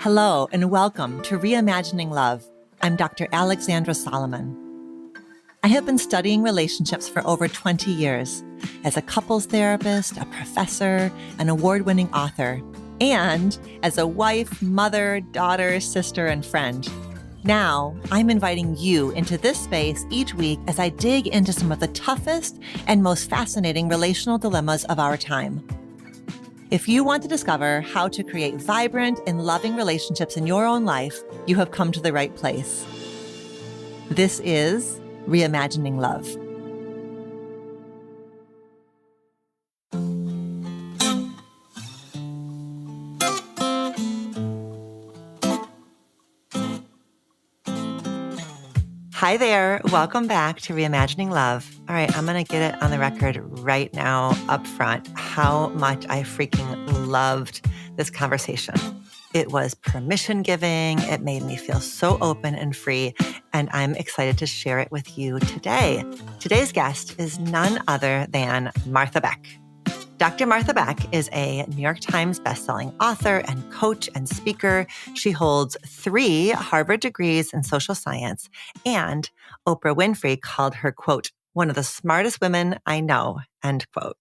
Hello, and welcome to Reimagining Love. I'm Dr. Alexandra Solomon. I have been studying relationships for over 20 years as a couples therapist, a professor, an award-winning author, and as a wife, mother, daughter, sister, and friend. Now, I'm inviting you into this space each week as I dig into some of the toughest and most fascinating relational dilemmas of our time. If you want to discover how to create vibrant and loving relationships in your own life, you have come to the right place. This is Reimagining Love. Hi there. Welcome back to Reimagining Love. All right, I'm going to get it on the record right now up front how much I freaking loved this conversation. It was permission giving. It made me feel so open and free, and I'm excited to share it with you today. Today's guest is none other than Martha Beck. Dr. Martha Beck is a New York Times bestselling author and coach and speaker. She holds 3 Harvard degrees in social science, and Oprah Winfrey called her, quote, one of the smartest women I know, end quote.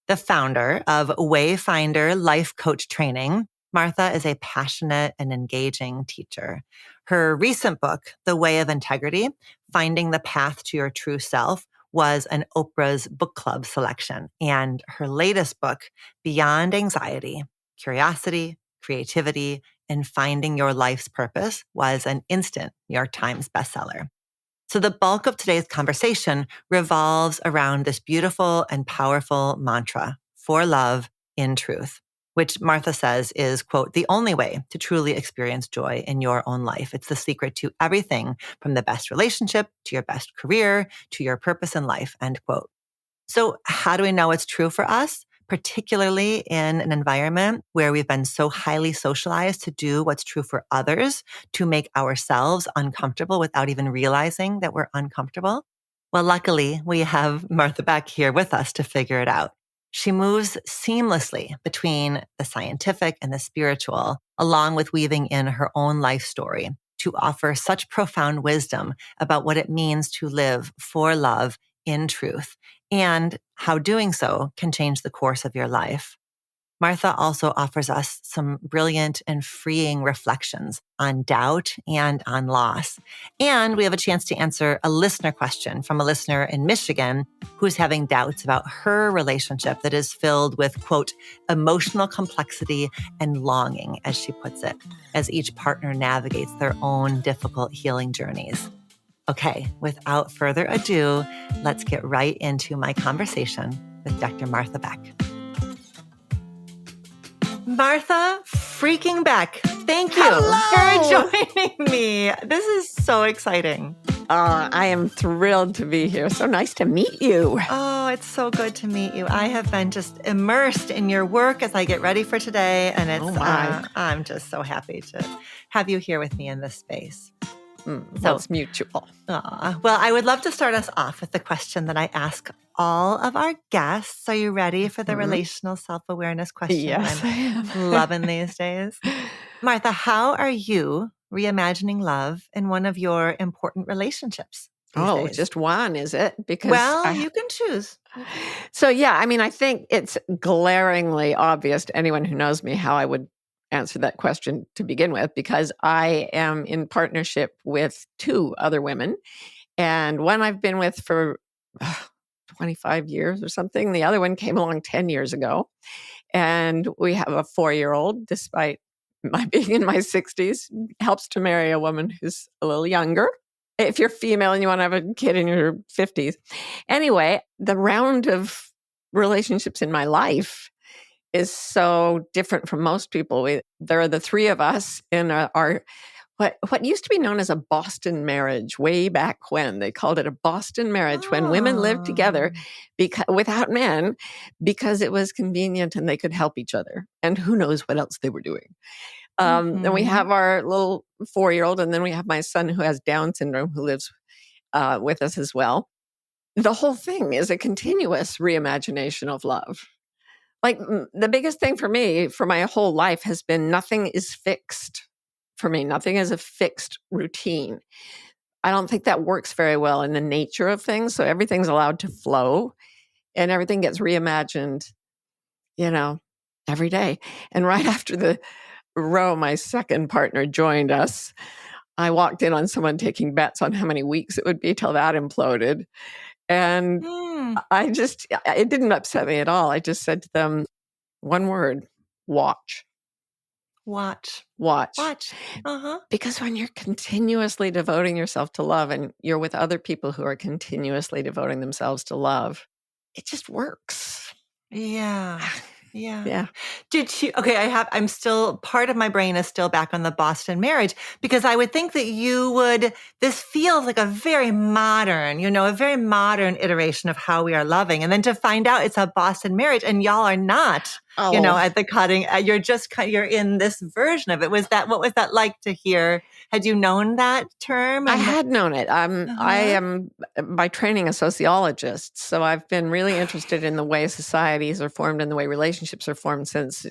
The founder of Wayfinder Life Coach Training, Martha is a passionate and engaging teacher. Her recent book, The Way of Integrity, Finding the Path to Your True Self, was an Oprah's book club selection. And her latest book, Beyond Anxiety, Curiosity, Creativity, and Finding Your Life's Purpose, was an instant New York Times bestseller. So the bulk of today's conversation revolves around this beautiful and powerful mantra, for love in truth, which Martha says is, quote, the only way to truly experience joy in your own life. It's the secret to everything from the best relationship to your best career to your purpose in life, end quote. So how do we know it's true for us, particularly in an environment where we've been so highly socialized to do what's true for others, to make ourselves uncomfortable without even realizing that we're uncomfortable? Well, luckily, we have Martha Beck here with us to figure it out. She moves seamlessly between the scientific and the spiritual, along with weaving in her own life story to offer such profound wisdom about what it means to live for love in truth and how doing so can change the course of your life. Martha also offers us some brilliant and freeing reflections on doubt and on loss. And we have a chance to answer a listener question from a listener in Michigan who's having doubts about her relationship that is filled with, quote, emotional complexity and longing, as she puts it, as each partner navigates their own difficult healing journeys. Okay, without further ado, let's get right into my conversation with Dr. Martha Beck. Martha freaking Beck, thank you for joining me. This is so exciting. I am thrilled to be here. So nice to meet you. Oh, it's so good to meet you. I have been just immersed in your work as I get ready for today. And I'm just so happy to have you here with me in this space. So it's mutual. Well, I would love to start us off with the question that I ask all of our guests. Are you ready for the relational self-awareness question? Yes, I am. Loving these days. Martha, how are you reimagining love in one of your important relationships these days? Just one, is it? Because you can choose. So yeah, I mean, I think it's glaringly obvious to anyone who knows me how I would answer that question to begin with, because I am in partnership with 2 other women, and one I've been with for 25 years or something. The other one came along 10 years ago, and we have a 4-year-old, despite my being in my 60s. Helps to marry a woman who's a little younger if you're female and you want to have a kid in your 50s. Anyway, the round of relationships in my life is so different from most people. There are the 3 of us in our what used to be known as a Boston marriage way back when. They called it a Boston marriage when women lived together without men because it was convenient and they could help each other. And who knows what else they were doing. And we have our little 4-year-old, and then we have my son who has Down syndrome who lives with us as well. the whole thing is a continuous reimagination of love. Like the biggest thing for me for my whole life has been nothing is fixed for me. Nothing is a fixed routine. I don't think that works very well in the nature of things. So everything's allowed to flow and everything gets reimagined, every day. And right after the row, my second partner joined us. I walked in on someone taking bets on how many weeks it would be till that imploded. And it didn't upset me at all. I just said to them, one word, watch. Watch. Uh-huh. Because when you're continuously devoting yourself to love and you're with other people who are continuously devoting themselves to love, it just works. Yeah. I'm still, part of my brain is still back on the Boston marriage, because I would think that this feels like a very modern iteration of how we are loving. And then to find out it's a Boston marriage and y'all are not, at the cutting, you're in this version of it. What was that like to hear? Had you known that term? I had known it. I am by training a sociologist, so I've been really interested in the way societies are formed and the way relationships are formed since,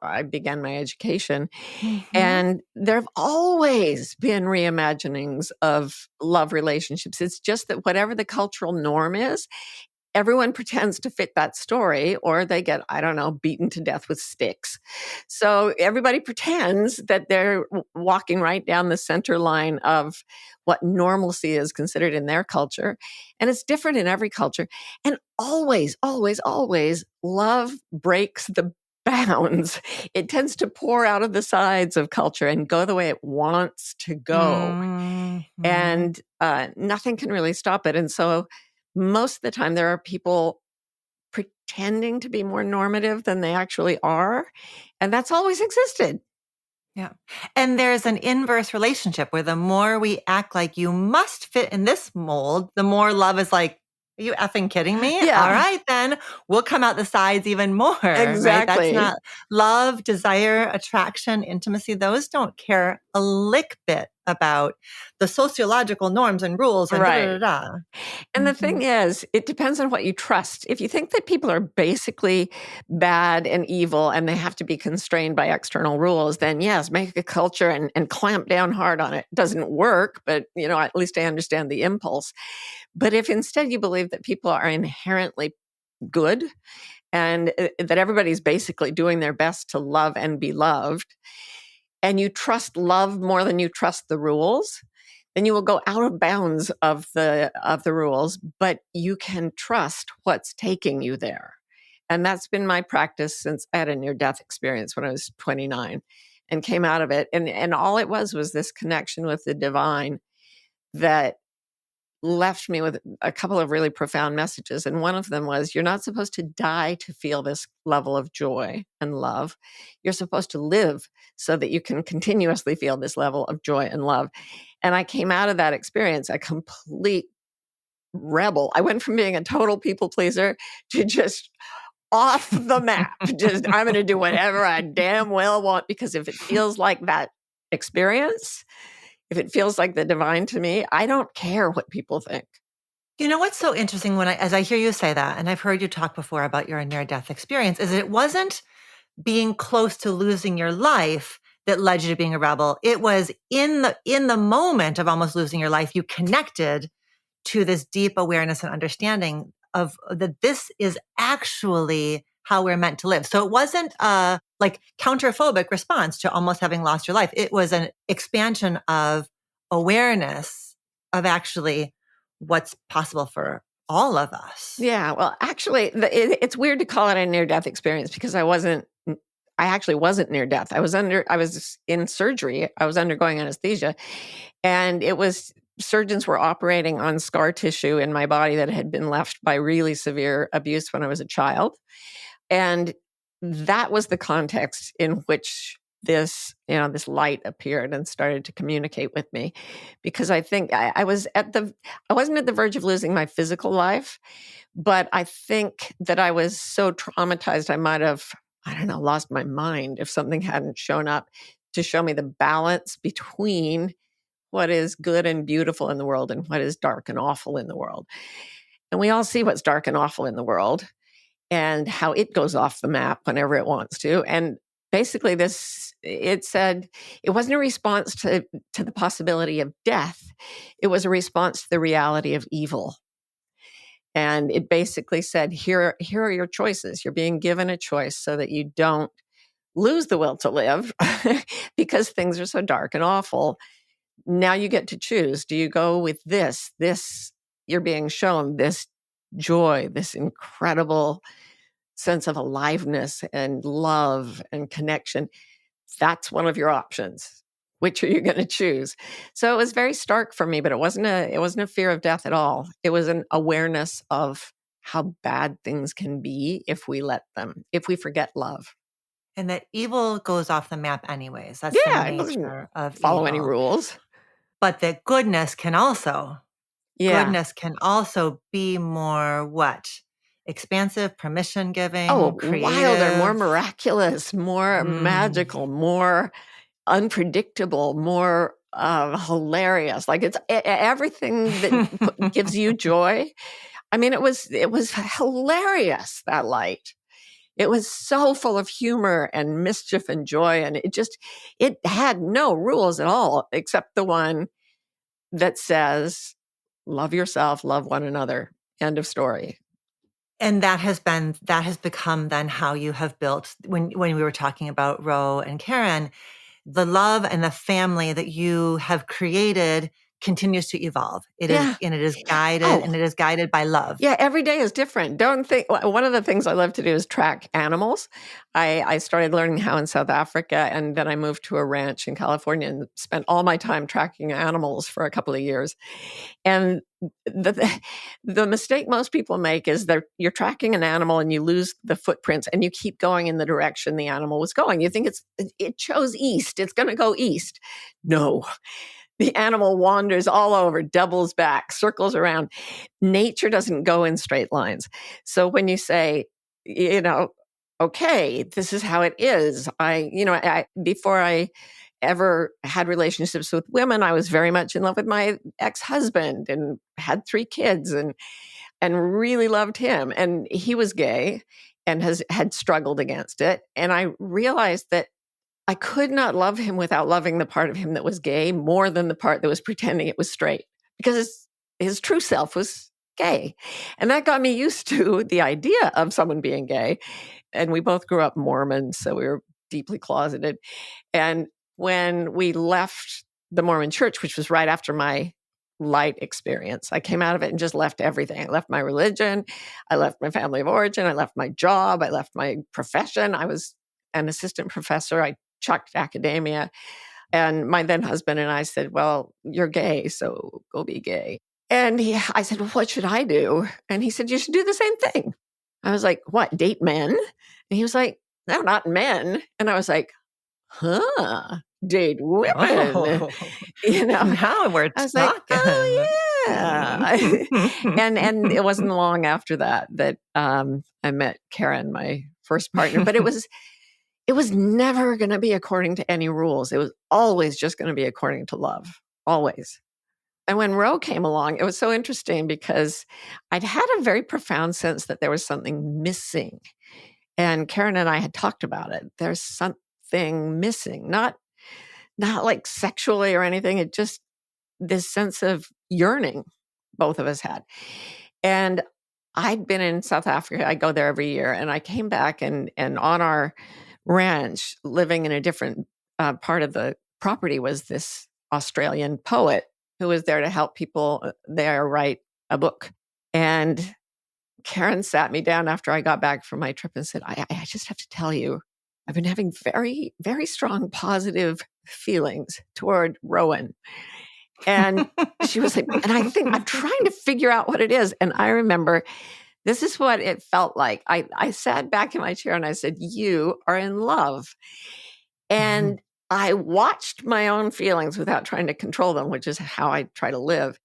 I began my education. Mm-hmm. And there have always been reimaginings of love relationships. It's just that whatever the cultural norm is, everyone pretends to fit that story, or they get, beaten to death with sticks. So everybody pretends that they're walking right down the center line of what normalcy is considered in their culture. And it's different in every culture. And always, always, always, love breaks the bounds. It tends to pour out of the sides of culture and go the way it wants to go. Mm-hmm. And nothing can really stop it. And so most of the time, there are people pretending to be more normative than they actually are. And that's always existed. Yeah. And there's an inverse relationship where the more we act like you must fit in this mold, the more love is like, are you effing kidding me? Yeah. All right, then we'll come out the sides even more. Exactly. Right? That's not love, desire, attraction, intimacy. Those don't care a lick bit about the sociological norms and rules and right. da-da-da-da. And the thing is, it depends on what you trust. If you think that people are basically bad and evil and they have to be constrained by external rules, then yes, make a culture and clamp down hard on it. It doesn't work, but at least I understand the impulse. But if instead you believe that people are inherently good and that everybody's basically doing their best to love and be loved, and you trust love more than you trust the rules, then you will go out of bounds of the rules, but you can trust what's taking you there. And that's been my practice since I had a near-death experience when I was 29 and came out of it. And all it was this connection with the divine that left me with a couple of really profound messages. And one of them was, you're not supposed to die to feel this level of joy and love. You're supposed to live so that you can continuously feel this level of joy and love. And I came out of that experience a complete rebel. I went from being a total people pleaser to just off the map. Just, I'm going to do whatever I damn well want, because if it feels like that experience, if it feels like the divine to me, I don't care what people think. You know what's so interesting as I hear you say that, and I've heard you talk before about your near-death experience, is it wasn't being close to losing your life that led you to being a rebel. It was in the moment of almost losing your life, you connected to this deep awareness and understanding of that this is actually how we're meant to live. So it wasn't a counterphobic response to almost having lost your life. It was an expansion of awareness of actually what's possible for all of us. Yeah. Well, actually, it's weird to call it a near-death experience, because I actually wasn't near death. I was in surgery. I was undergoing anesthesia, and surgeons were operating on scar tissue in my body that had been left by really severe abuse when I was a child. And that was the context in which this light appeared and started to communicate with me, because I think I wasn't at the verge of losing my physical life, but I think that I was so traumatized I might have, lost my mind if something hadn't shown up to show me the balance between what is good and beautiful in the world and what is dark and awful in the world. And we all see what's dark and awful in the world and how it goes off the map whenever it wants to. And basically it said it wasn't a response to the possibility of death. It was a response to the reality of evil. And it basically said, here are your choices. You're being given a choice so that you don't lose the will to live because things are so dark and awful. Now you get to choose. Do you go with this you're being shown this joy, this incredible sense of aliveness and love and connection? That's one of your options. Which are you going to choose? So it was very stark for me, but it wasn't a fear of death at all. It was an awareness of how bad things can be if we let them, if we forget love. And that evil goes off the map anyways. That's the It doesn't nature of follow evil. any rules. But that goodness can also be more what? Expansive, permission giving, creative. Wilder, more miraculous, more magical, more unpredictable, more hilarious. Like it's everything that gives you joy. I mean, it was hilarious, that light. It was so full of humor and mischief and joy. And it had no rules at all, except the one that says, love yourself, love one another. End of story. And that has become then how you have built, when we were talking about Ro and Karen, the love and the family that you have created continues to evolve. It is guided by love. Yeah, every day is different. Don't think one of the things I love to do is track animals. I started learning how in South Africa, and then I moved to a ranch in California and spent all my time tracking animals for a couple of years. And the mistake most people make is that you're tracking an animal and you lose the footprints and you keep going in the direction the animal was going. You think it chose east. It's going to go east. No. The animal wanders all over, doubles back, circles around. Nature doesn't go in straight lines. So when you say, okay, this is how it is. Before I ever had relationships with women, I was very much in love with my ex-husband and had 3 kids and really loved him. And he was gay and had struggled against it. And I realized that I could not love him without loving the part of him that was gay more than the part that was pretending it was straight, because his true self was gay. And that got me used to the idea of someone being gay. And we both grew up Mormon, so we were deeply closeted. And when we left the Mormon church, which was right after my light experience, I came out of it and just left everything. I left my religion. I left my family of origin. I left my job. I left my profession. I was an assistant professor. I chucked academia. And my then husband and I said, well, you're gay, so go be gay. And I said, well, what should I do? And he said, you should do the same thing. I was like, what, date men? And he was like, no, not men. And I was like, date women. Oh, now we're I was talking. Like, oh, yeah. and it wasn't long after that I met Karen, my first partner. But it was never going to be according to any rules. It was always just going to be according to love, always. And when Ro came along, it was so interesting because I'd had a very profound sense that there was something missing. And Karen and I had talked about it. There's something missing, not like sexually or anything. It just this sense of yearning both of us had. And I'd been in South Africa. I go there every year. And I came back and on our ranch, living in a different part of the property, was this Australian poet who was there to help people there write a book. And Karen sat me down after I got back from my trip and said, I just have to tell you, I've been having very, very strong positive feelings toward Rowan. And she was like, and I think I'm trying to figure out what it is. And I remember this is what it felt like. I sat back in my chair and I said, you are in love. And I watched my own feelings without trying to control them, which is how I try to live.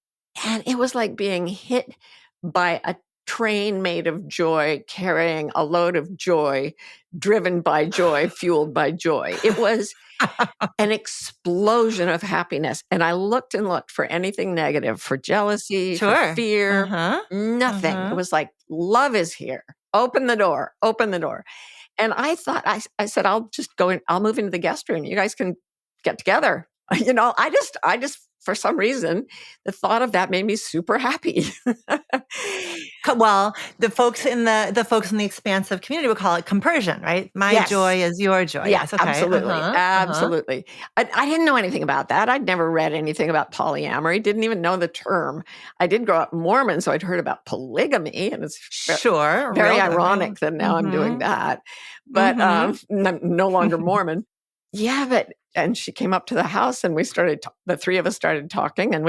And it was like being hit by a train made of joy, carrying a load of joy, driven by joy, fueled by joy. It was an explosion of happiness. And I looked and looked for anything negative, for jealousy, for Sure. fear, Uh-huh. nothing. It was like, love is here. Open the door, open the door. And I thought, I said, I'll just go in, I'll move into the guest room. You guys can get together. I just, for some reason, the thought of that made me super happy. Well, the folks in the expansive community would call it compersion, right? My Yes. joy is your joy. Yeah, Yes, okay. absolutely. Absolutely. I didn't know anything about that. I'd never read anything about polyamory, didn't even know the term. I did grow up Mormon, so I'd heard about polygamy, and it's Sure. very ironic that now I'm doing that. But I'm no longer Mormon. Yeah, and she came up to the house, and the three of us started talking, and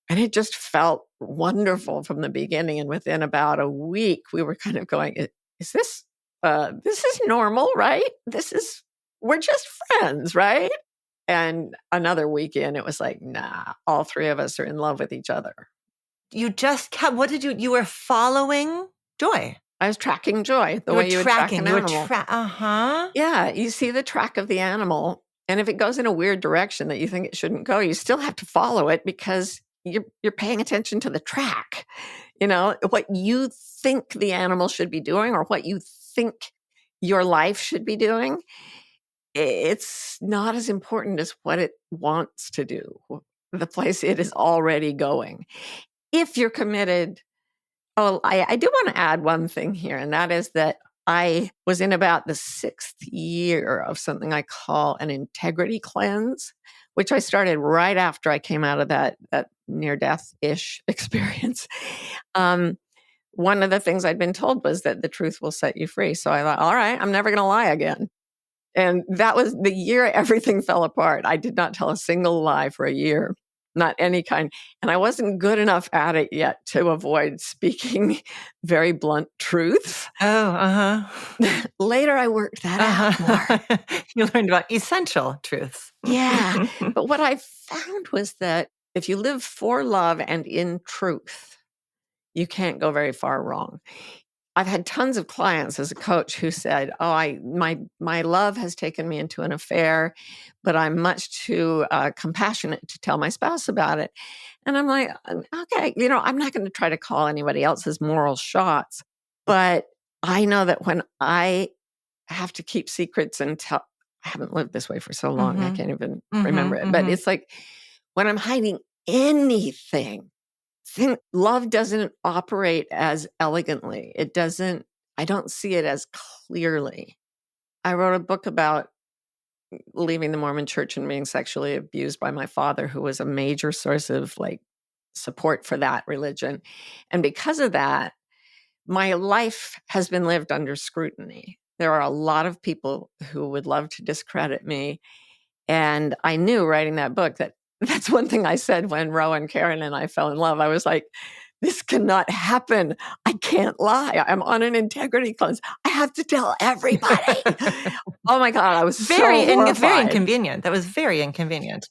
it just felt wonderful from the beginning. And within about a week, we were kind of going, is this is normal, right? We're just friends, right? And another weekend, it was like, nah, all three of us are in love with each other. You just kept, you were following joy. I was tracking joy the way you would track an animal. Yeah, you see the track of the animal. And if it goes in a weird direction that you think it shouldn't go, you still have to follow it because you're paying attention to the track. What you think the animal should be doing or what you think your life should be doing, it's not as important as what it wants to do, the place it is already going. If you're committed. Oh, I do want to add one thing here, and that is that I was in about the 6th year of something I call an integrity cleanse, which I started right after I came out of that near-death-ish experience. One of the things I'd been told was that the truth will set you free. So I thought, all right, I'm never going to lie again. And that was the year everything fell apart. I did not tell a single lie for a year. Not any kind. And I wasn't good enough at it yet to avoid speaking very blunt truths. Later, I worked that out more. You learned about essential truths. Yeah. But what I found was that if you live for love and in truth, you can't go very far wrong. I've had tons of clients as a coach who said, my love has taken me into an affair, but I'm much too compassionate to tell my spouse about it. And I'm like, okay, I'm not going to try to call anybody else's moral shots, but I know that when I have to keep secrets and tell, I haven't lived this way for so long, I can't even remember it, but it's like when I'm hiding anything, love doesn't operate as elegantly. I don't see it as clearly. I wrote a book about leaving the Mormon church and being sexually abused by my father, who was a major source of support for that religion. And because of that, my life has been lived under scrutiny. There are a lot of people who would love to discredit me. And I knew writing that book that's one thing I said when Rowan, Karen, and I fell in love. I was like, this cannot happen. I can't lie. I'm on an integrity cleanse. I have to tell everybody. Oh my God, I was very inconvenient. That was very inconvenient.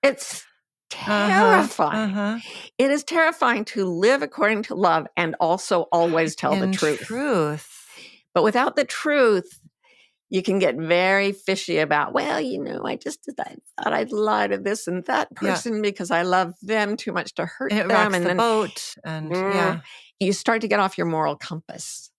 It's terrifying. It is terrifying to live according to love and also always tell the truth. But without the truth, you can get very fishy about, I thought I'd lie to this and that person because I love them too much to hurt them. And then the boat. And you start to get off your moral compass.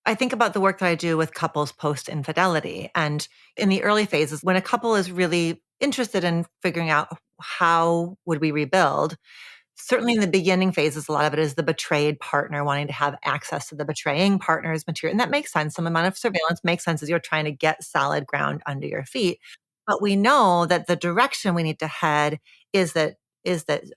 I think about the work that I do with couples post-infidelity. And in the early phases, when a couple is really interested in figuring out how would we rebuild, certainly in the beginning phases, a lot of it is the betrayed partner wanting to have access to the betraying partner's material. And that makes sense. Some amount of surveillance makes sense as you're trying to get solid ground under your feet. But we know that the direction we need to head is that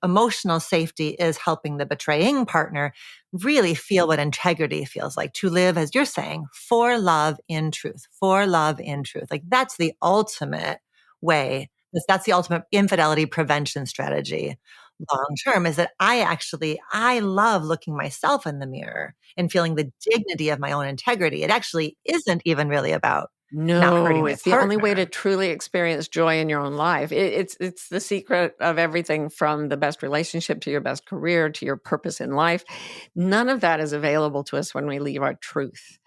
emotional safety is helping the betraying partner really feel what integrity feels like, to live, as you're saying, for love in truth, for love in truth. That's the ultimate way. That's the ultimate infidelity prevention strategy. Long term is that I love looking myself in the mirror and feeling the dignity of my own integrity. It actually isn't even really about not hurting No, my it's the only way to partner. truly experience joy in your own life. It's the secret of everything from the best relationship to your best career to your purpose in life. None of that is available to us when we leave our truth.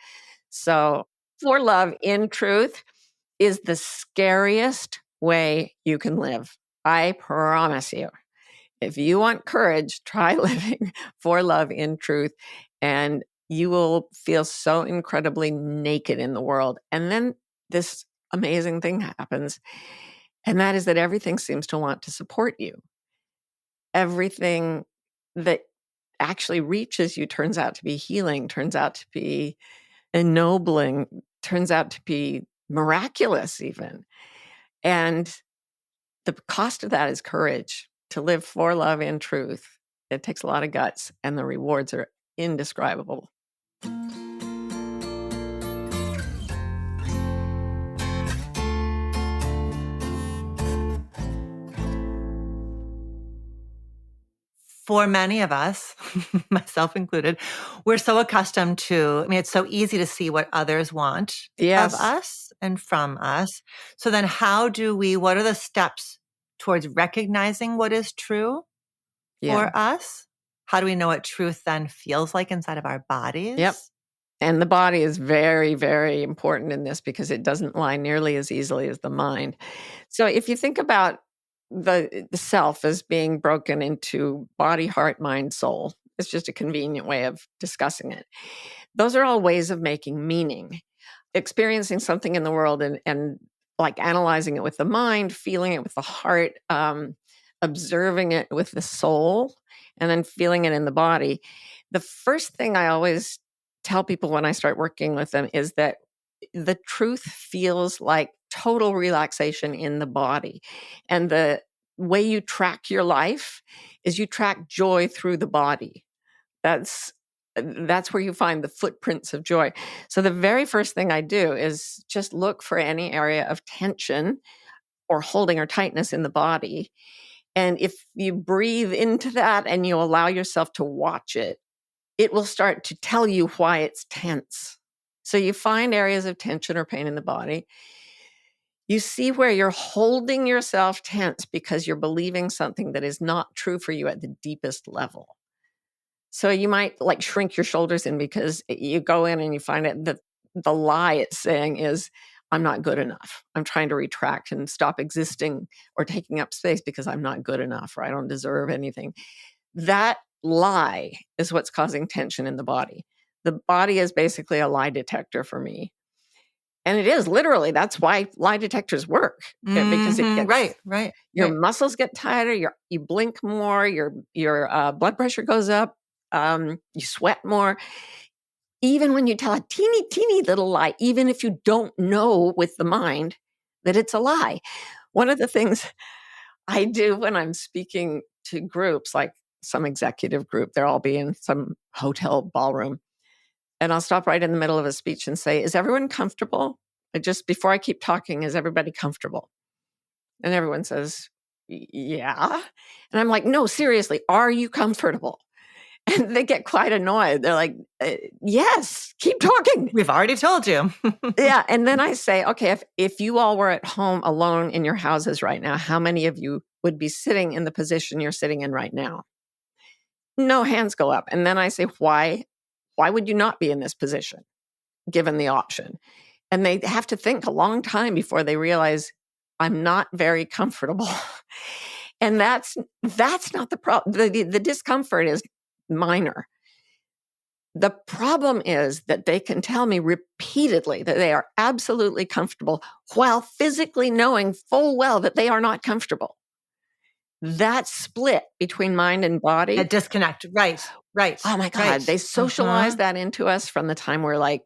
So, for love in truth is the scariest way you can live. I promise you. If you want courage, try living for love in truth, and you will feel so incredibly naked in the world. And then this amazing thing happens, and that is that everything seems to want to support you. Everything that actually reaches you turns out to be healing, turns out to be ennobling, turns out to be miraculous, even. And the cost of that is courage to live for love and truth. It takes a lot of guts, and the rewards are indescribable. For many of us, myself included, we're so accustomed to, I mean, it's so easy to see what others want of Yes. us and from us. So then what are the steps towards recognizing what is true Yeah. for us? How do we know what truth then feels like inside of our bodies? Yep. And the body is very, very important in this because it doesn't lie nearly as easily as the mind. So if you think about the self as being broken into body, heart, mind, soul, it's just a convenient way of discussing it. Those are all ways of making meaning. Experiencing something in the world and like analyzing it with the mind, feeling it with the heart, observing it with the soul, and then feeling it in the body. The first thing I always tell people when I start working with them is that the truth feels like total relaxation in the body. And the way you track your life is you track joy through the body. That's where you find the footprints of joy. So the very first thing I do is just look for any area of tension or holding or tightness in the body. And if you breathe into that and you allow yourself to watch it, it will start to tell you why it's tense. So you find areas of tension or pain in the body. You see where you're holding yourself tense because you're believing something that is not true for you at the deepest level. So you might like shrink your shoulders in because you go in and you find it that the lie it's saying is, I'm not good enough. I'm trying to retract and stop existing or taking up space because I'm not good enough or I don't deserve anything. That lie is what's causing tension in the body. The body is basically a lie detector for me. And it is literally, that's why lie detectors work. Because it gets right. your muscles get tighter, you blink more, your blood pressure goes up, you sweat more. Even when you tell a teeny, teeny little lie, even if you don't know with the mind that it's a lie. One of the things I do when I'm speaking to groups, like some executive group, they'll all be in some hotel ballroom. And I'll stop right in the middle of a speech and say, is everyone comfortable? Just before I keep talking, is everybody comfortable? And everyone says, yeah. And I'm like, no, seriously, are you comfortable? And they get quite annoyed. They're like, yes, keep talking. We've already told you. Yeah. And then I say, okay, if you all were at home alone in your houses right now, how many of you would be sitting in the position you're sitting in right now? No hands go up. And then I say, why would you not be in this position given the option? And they have to think a long time before they realize I'm not very comfortable. And that's not the problem. The discomfort is minor. The problem is that they can tell me repeatedly that they are absolutely comfortable while physically knowing full well that they are not comfortable. That split between mind and body. A disconnect. Right. Oh my God. Right. They socialize that into us from the time we're like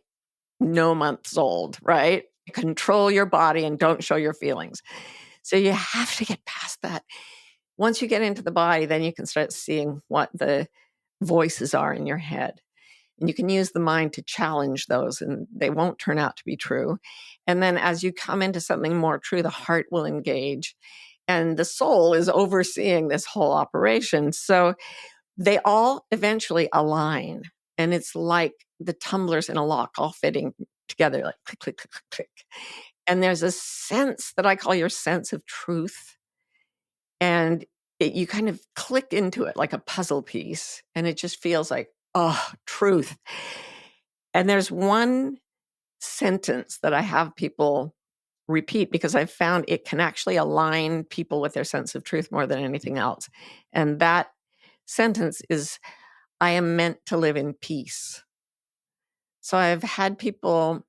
no months old, right? Control your body and don't show your feelings. So you have to get past that. Once you get into the body, then you can start seeing what the voices are in your head. And you can use the mind to challenge those, and they won't turn out to be true. And then as you come into something more true, the heart will engage. And the soul is overseeing this whole operation. So they all eventually align. And it's like the tumblers in a lock all fitting together, like click, click, click, click, click. And there's a sense that I call your sense of truth. And you kind of click into it like a puzzle piece. And it just feels like, oh, truth. And there's one sentence that I have people repeat because I've found it can actually align people with their sense of truth more than anything else. And that sentence is, I am meant to live in peace. So I've had people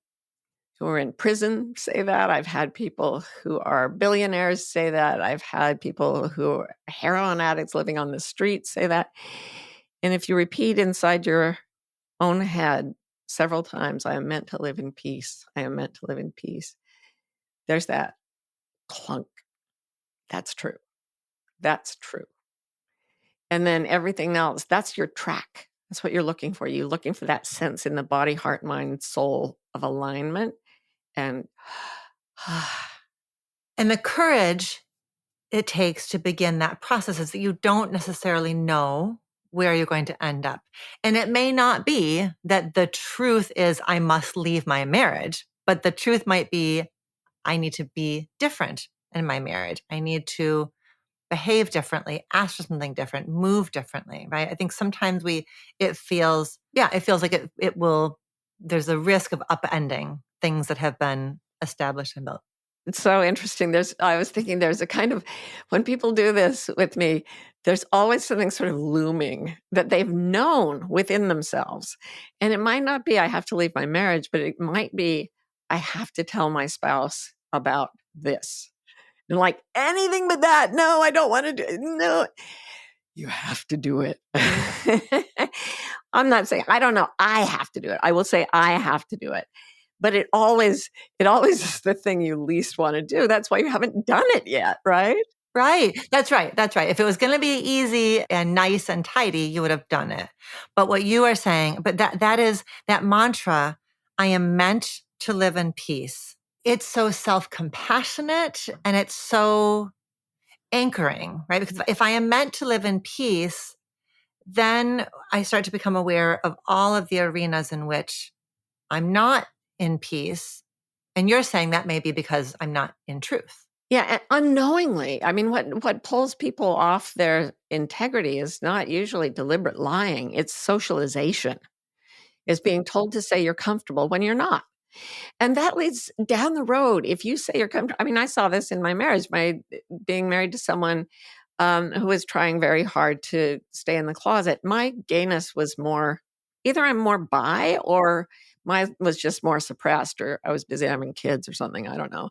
who are in prison say that. I've had people who are billionaires say that. I've had people who are heroin addicts living on the street say that. And if you repeat inside your own head several times, I am meant to live in peace. I am meant to live in peace. There's that clunk. That's true. That's true. And then everything else, that's your track. That's what you're looking for. You're looking for that sense in the body, heart, mind, soul of alignment. And the courage it takes to begin that process is that you don't necessarily know where you're going to end up. And it may not be that the truth is I must leave my marriage, but the truth might be I need to be different in my marriage. I need to behave differently, ask for something different, move differently, right? I think sometimes it feels like it will, there's a risk of upending things that have been established and built. It's so interesting. I was thinking there's a kind of, when people do this with me, there's always something sort of looming that they've known within themselves. And it might not be, I have to leave my marriage, but it might be, I have to tell my spouse about this. And like anything but that. No, I don't want to do it. No, you have to do it. I'm not saying, I don't know, I have to do it. I will say I have to do it. But it always is the thing you least want to do. That's why you haven't done it yet, right? Right. That's right. That's right. If it was going to be easy and nice and tidy, you would have done it. But what you are saying, but that is that mantra, I am meant to live in peace. It's so self-compassionate and it's so anchoring, right? Because if I am meant to live in peace, then I start to become aware of all of the arenas in which I'm not in peace. And you're saying that may be because I'm not in truth. Yeah, and unknowingly. I mean, what pulls people off their integrity is not usually deliberate lying. It's socialization. It's being told to say you're comfortable when you're not. And that leads down the road. If you say you're comfortable, I mean, I saw this in my marriage, being married to someone who was trying very hard to stay in the closet. My gayness was more, either I'm more bi or mine was just more suppressed, or I was busy having kids or something. I don't know.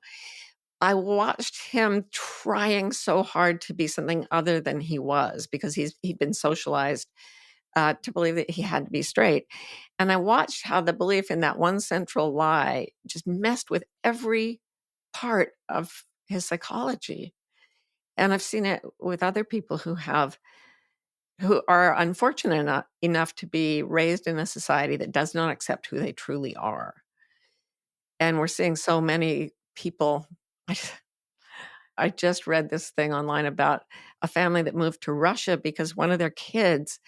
I watched him trying so hard to be something other than he was because he'd been socialized to believe that he had to be straight. And I watched how the belief in that one central lie just messed with every part of his psychology. And I've seen it with other people who are unfortunate enough to be raised in a society that does not accept who they truly are. And we're seeing so many people. I just read this thing online about a family that moved to Russia because one of their kids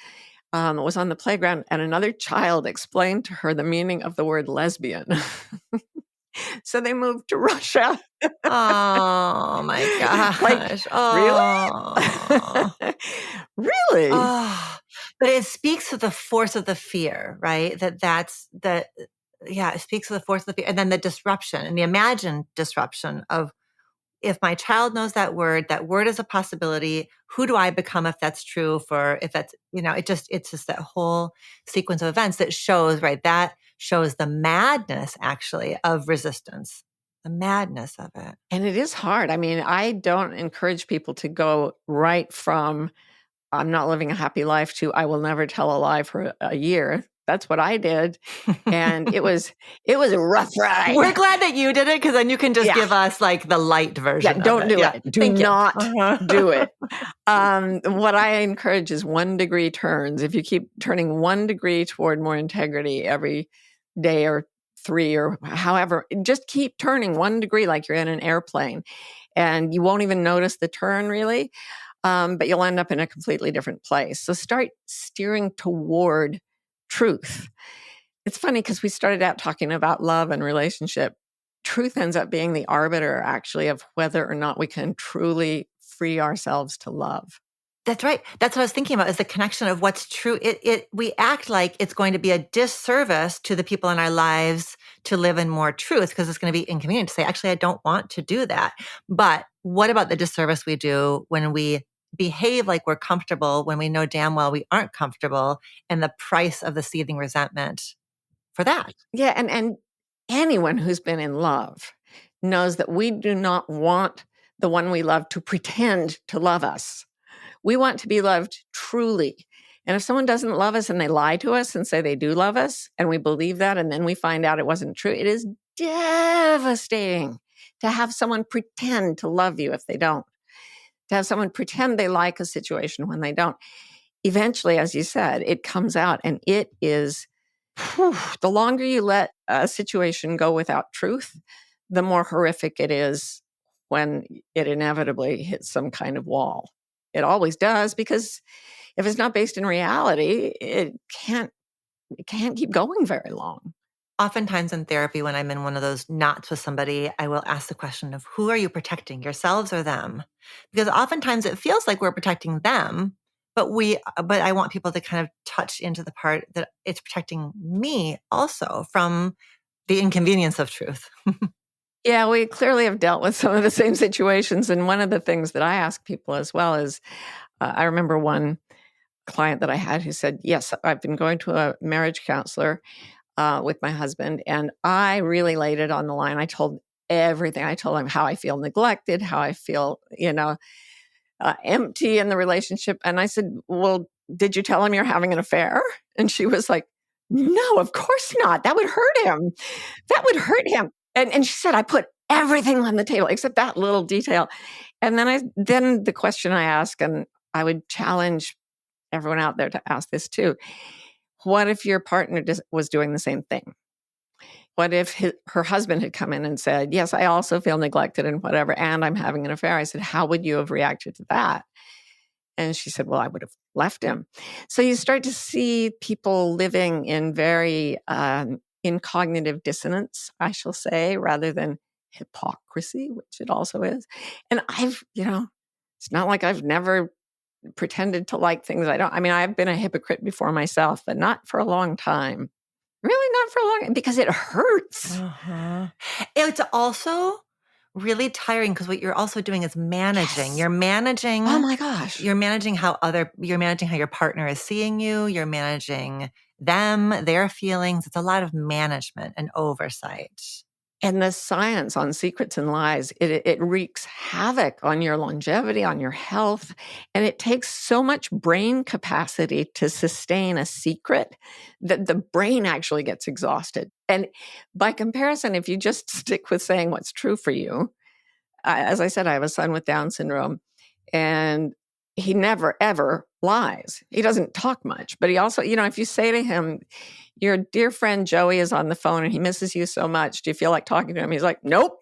was on the playground and another child explained to her the meaning of the word lesbian. So they moved to Russia. Oh my gosh. Like, really? Really? Oh, but it speaks to the force of the fear, right? It speaks to the force of the fear. And then the disruption and the imagined disruption of, if my child knows that word is a possibility. Who do I become if that's true? If that's, it's just that whole sequence of events that shows, right? That shows the madness actually of resistance, the madness of it. And it is hard. I mean, I don't encourage people to go right from I'm not living a happy life to I will never tell a lie for a year. That's what I did. And it was a rough ride. We're glad that you did it because then you can just give us like the light version. Yeah, don't do it. Do not do it. What I encourage is 1 degree turns. If you keep turning 1 degree toward more integrity every day or 3 or however, just keep turning 1 degree like you're in an airplane. And you won't even notice the turn really, but you'll end up in a completely different place. So start steering toward truth. It's funny because we started out talking about love and relationship. Truth ends up being the arbiter, actually, of whether or not we can truly free ourselves to love. That's right. That's what I was thinking about, is the connection of what's true. We act like it's going to be a disservice to the people in our lives to live in more truth, because it's going to be inconvenient to say, actually, I don't want to do that. But what about the disservice we do when we behave like we're comfortable, when we know damn well we aren't comfortable, and the price of the seething resentment for that? Yeah. And anyone who's been in love knows that we do not want the one we love to pretend to love us. We want to be loved truly. And if someone doesn't love us and they lie to us and say they do love us, and we believe that, and then we find out it wasn't true, it is devastating to have someone pretend to love you if they don't, to have someone pretend they like a situation when they don't. Eventually, as you said, it comes out, and it is, the longer you let a situation go without truth, the more horrific it is when it inevitably hits some kind of wall. It always does, because if it's not based in reality, it can't keep going very long. Oftentimes in therapy, when I'm in one of those knots with somebody, I will ask the question of, who are you protecting, yourselves or them? Because oftentimes it feels like we're protecting them, but I want people to kind of touch into the part that it's protecting me also from the inconvenience of truth. Yeah, we clearly have dealt with some of the same situations. And one of the things that I ask people as well is, I remember one client that I had who said, yes, I've been going to a marriage counselor with my husband, and I really laid it on the line. I told everything. I told him how I feel neglected, how I feel, empty in the relationship. And I said, well, did you tell him you're having an affair? And she was like, no, of course not. That would hurt him. That would hurt him. And she said, I put everything on the table except that little detail. And then the question I ask, and I would challenge everyone out there to ask this too. What if your partner was doing the same thing? What if her husband had come in and said, yes, I also feel neglected and whatever, and I'm having an affair? I said, how would you have reacted to that? And she said, well, I would have left him. So you start to see people living in very in cognitive dissonance, I shall say, rather than hypocrisy, which it also is. And it's not like I've never pretended to like things I don't. I mean, I've been a hypocrite before myself, but not for a long time. Really not for a long time, because it hurts. Uh-huh. It's also really tiring, because what you're also doing is managing. Yes. You're managing. Oh my gosh. You're managing how your partner is seeing you. You're managing them, their feelings. It's a lot of management and oversight. And the science on secrets and lies, it wreaks havoc on your longevity, on your health. And it takes so much brain capacity to sustain a secret that the brain actually gets exhausted. And by comparison, if you just stick with saying what's true for you, as I said, I have a son with Down syndrome, and he never, ever lies. He doesn't talk much, but he also, if you say to him, your dear friend Joey is on the phone and he misses you so much, do you feel like talking to him? He's like, nope.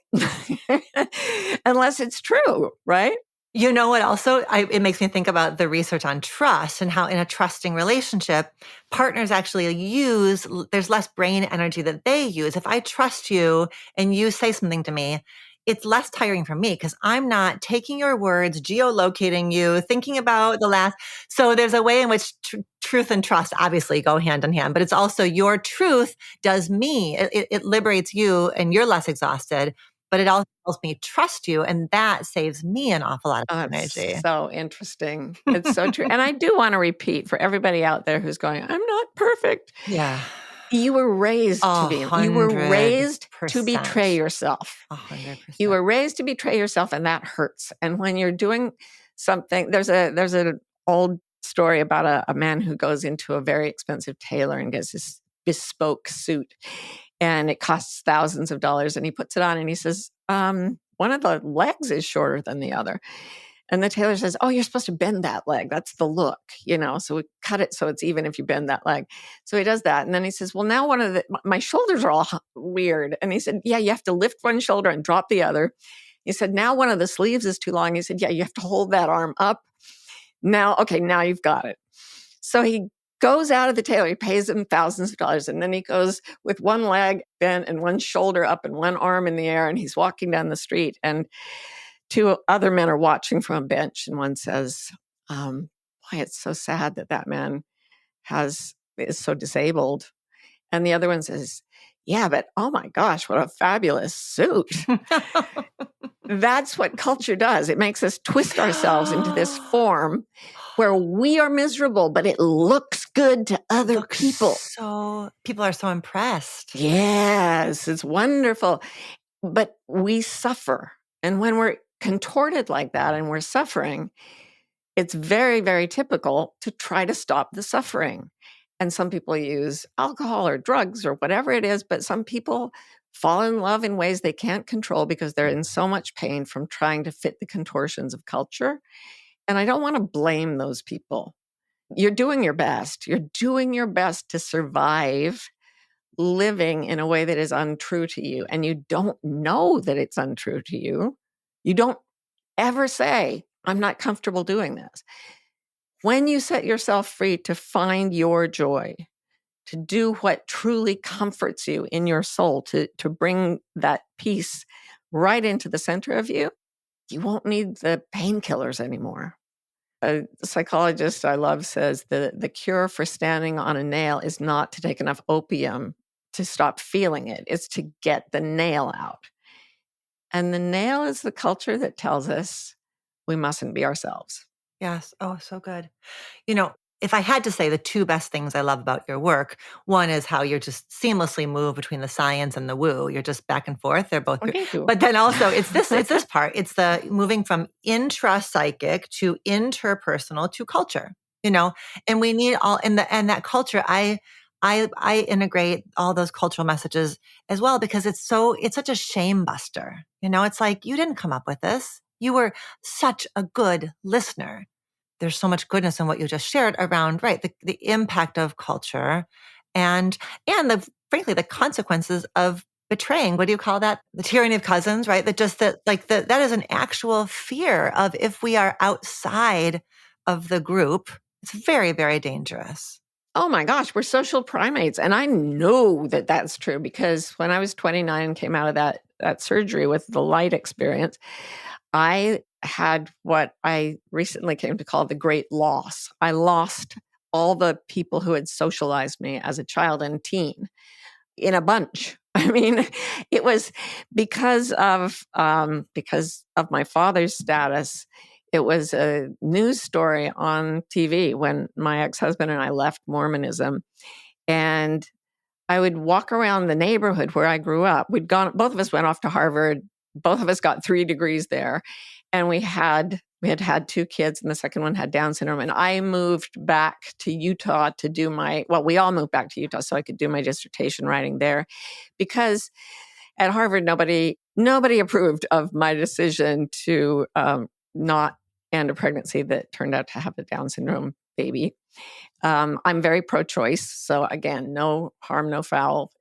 Unless it's true, right? You know what also, it makes me think about the research on trust, and how in a trusting relationship, partners actually there's less brain energy that they use. If I trust you and you say something to me, it's less tiring for me, because I'm not taking your words, geolocating you, thinking about the last. So there's a way in which truth and trust obviously go hand in hand, but it's also your truth does me. It liberates you and you're less exhausted, but it also helps me trust you. And that saves me an awful lot of energy. So interesting. It's so true. And I do want to repeat for everybody out there who's going, I'm not perfect. Yeah. You were raised to be. You were raised to betray yourself. 100%. You were raised to betray yourself, and that hurts. And when you're doing something, there's an old story about a man who goes into a very expensive tailor and gets this bespoke suit, and it costs thousands of dollars. And he puts it on, and he says, one of the legs is shorter than the other. And the tailor says, oh, you're supposed to bend that leg. That's the look, so we cut it so it's even if you bend that leg. So he does that. And then he says, well, now my shoulders are all weird. And he said, yeah, you have to lift one shoulder and drop the other. He said, now one of the sleeves is too long. He said, yeah, you have to hold that arm up. Now you've got it. So he goes out of the tailor. He pays him thousands of dollars. And then he goes with one leg bent and one shoulder up and one arm in the air. And he's walking down the street. And two other men are watching from a bench. And one says, boy, it's so sad that that man is so disabled. And the other one says, yeah, but oh my gosh, what a fabulous suit. That's what culture does. It makes us twist ourselves into this form where we are miserable, but it looks good to other people. So people are so impressed. Yes, it's wonderful. But we suffer. And when we're contorted like that and we're suffering, it's very, very typical to try to stop the suffering. And some people use alcohol or drugs or whatever it is, but some people fall in love in ways they can't control because they're in so much pain from trying to fit the contortions of culture. And I don't want to blame those people. You're doing your best. You're doing your best to survive living in a way that is untrue to you. And you don't know that it's untrue to you. You don't ever say, I'm not comfortable doing this. When you set yourself free to find your joy, to do what truly comforts you in your soul, to bring that peace right into the center of you, you won't need the painkillers anymore. A psychologist I love says the cure for standing on a nail is not to take enough opium to stop feeling it. It's to get the nail out. And the nail is the culture that tells us we mustn't be ourselves. Yes. Oh, so good. You know, if I had to say the two best things I love about your work, one is how you're just seamlessly move between the science and the woo. You're just back and forth. They're both, but then also it's this part. It's the moving from intra-psychic to interpersonal to culture, and we need all, and that culture, I integrate all those cultural messages as well, because it's such a shame buster. It's like, you didn't come up with this. You were such a good listener. There's so much goodness in what you just shared around, right, the impact of culture and frankly, the consequences of betraying. What do you call that? The tyranny of cousins, right? That is an actual fear of, if we are outside of the group, it's very, very dangerous. Oh my gosh, we're social primates. And I know that that's true, because when I was 29 and came out of that surgery with the light experience, I had what I recently came to call the great loss. I lost all the people who had socialized me as a child and teen in a bunch. I mean, it was because of my father's status. It was a news story on TV when my ex-husband and I left Mormonism. And I would walk around the neighborhood where I grew up. Both of us went off to Harvard. Both of us got 3 degrees there. And we had two kids, and the second one had Down syndrome. And I moved back to Utah to do we all moved back to Utah so I could do my dissertation writing there, because at Harvard, nobody approved of my decision to not end a pregnancy that turned out to have a Down syndrome baby. I'm very pro-choice. So again, no harm, no foul.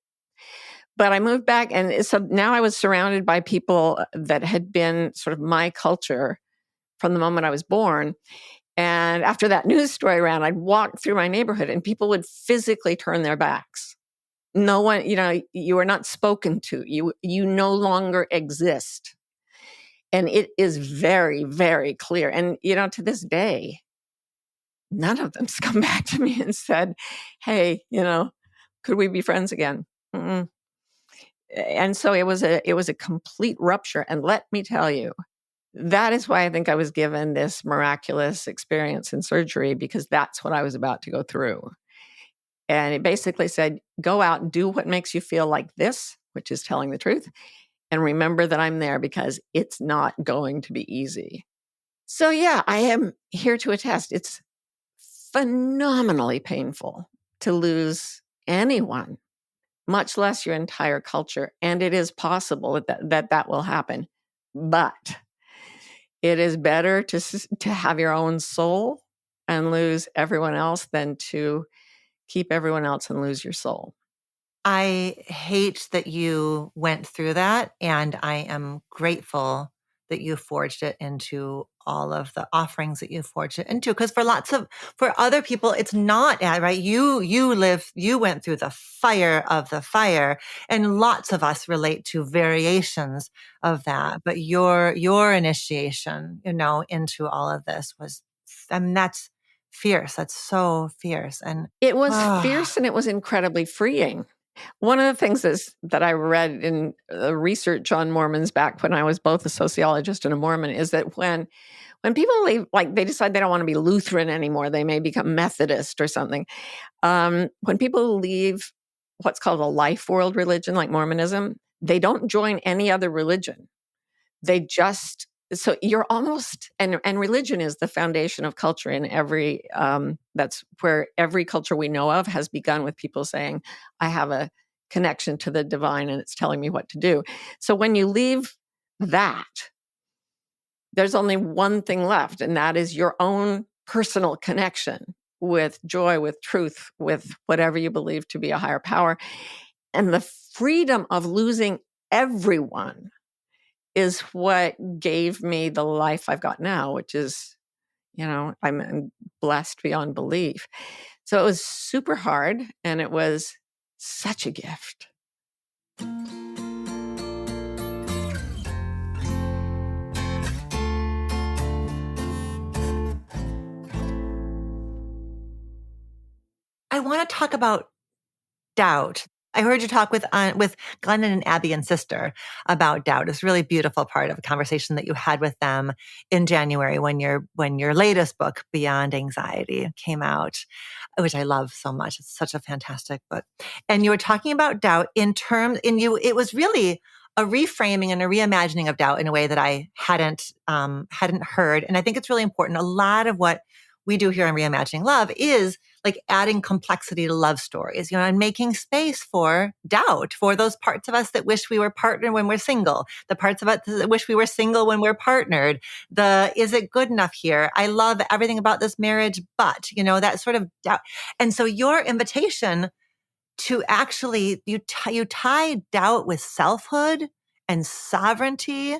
But I moved back, and so now I was surrounded by people that had been sort of my culture from the moment I was born. And after that news story ran, I'd walk through my neighborhood and people would physically turn their backs. No one, you are not spoken to. You no longer exist. And it is very, very clear. And, to this day, none of them's come back to me and said, hey, could we be friends again? Mm-mm. And so it was a complete rupture. And let me tell you, that is why I think I was given this miraculous experience in surgery, because that's what I was about to go through. And it basically said, go out and do what makes you feel like this, which is telling the truth. And remember that I'm there, because it's not going to be easy. So yeah, I am here to attest. It's phenomenally painful to lose anyone, much less your entire culture. And it is possible that will happen. But it is better to have your own soul and lose everyone else than to keep everyone else and lose your soul. I hate that you went through that, and I am grateful that you forged it into all of the offerings that you forged into. Because for other people, it's not, right? You went through the fire of the fire, and lots of us relate to variations of that. But your initiation, into all of this was, I mean, that's fierce. That's so fierce. And it was fierce, and it was incredibly freeing. One of the things that I read in research on Mormons back when I was both a sociologist and a Mormon is that when people leave, like they decide they don't want to be Lutheran anymore, they may become Methodist or something. When people leave what's called a life world religion like Mormonism, they don't join any other religion. They just, so you're almost, and religion is the foundation of culture in every, that's where every culture we know of has begun with people saying, I have a connection to the divine and it's telling me what to do. So when you leave that, there's only one thing left, and that is your own personal connection with joy, with truth, with whatever you believe to be a higher power. And the freedom of losing everyone is what gave me the life I've got now, which is, I'm blessed beyond belief. So it was super hard, and it was such a gift. I want to talk about doubt. I heard you talk with Glennon and Abby and Sister about doubt. It's a really beautiful part of a conversation that you had with them in January when your latest book, Beyond Anxiety, came out, which I love so much. It's such a fantastic book. And you were talking about doubt it was really a reframing and a reimagining of doubt in a way that I hadn't heard. And I think it's really important. A lot of what we do here on Reimagining Love is like adding complexity to love stories, and making space for doubt, for those parts of us that wish we were partnered when we're single, the parts of us that wish we were single when we're partnered, is it good enough here? I love everything about this marriage, but, that sort of doubt. And so your invitation to actually, you tie doubt with selfhood and sovereignty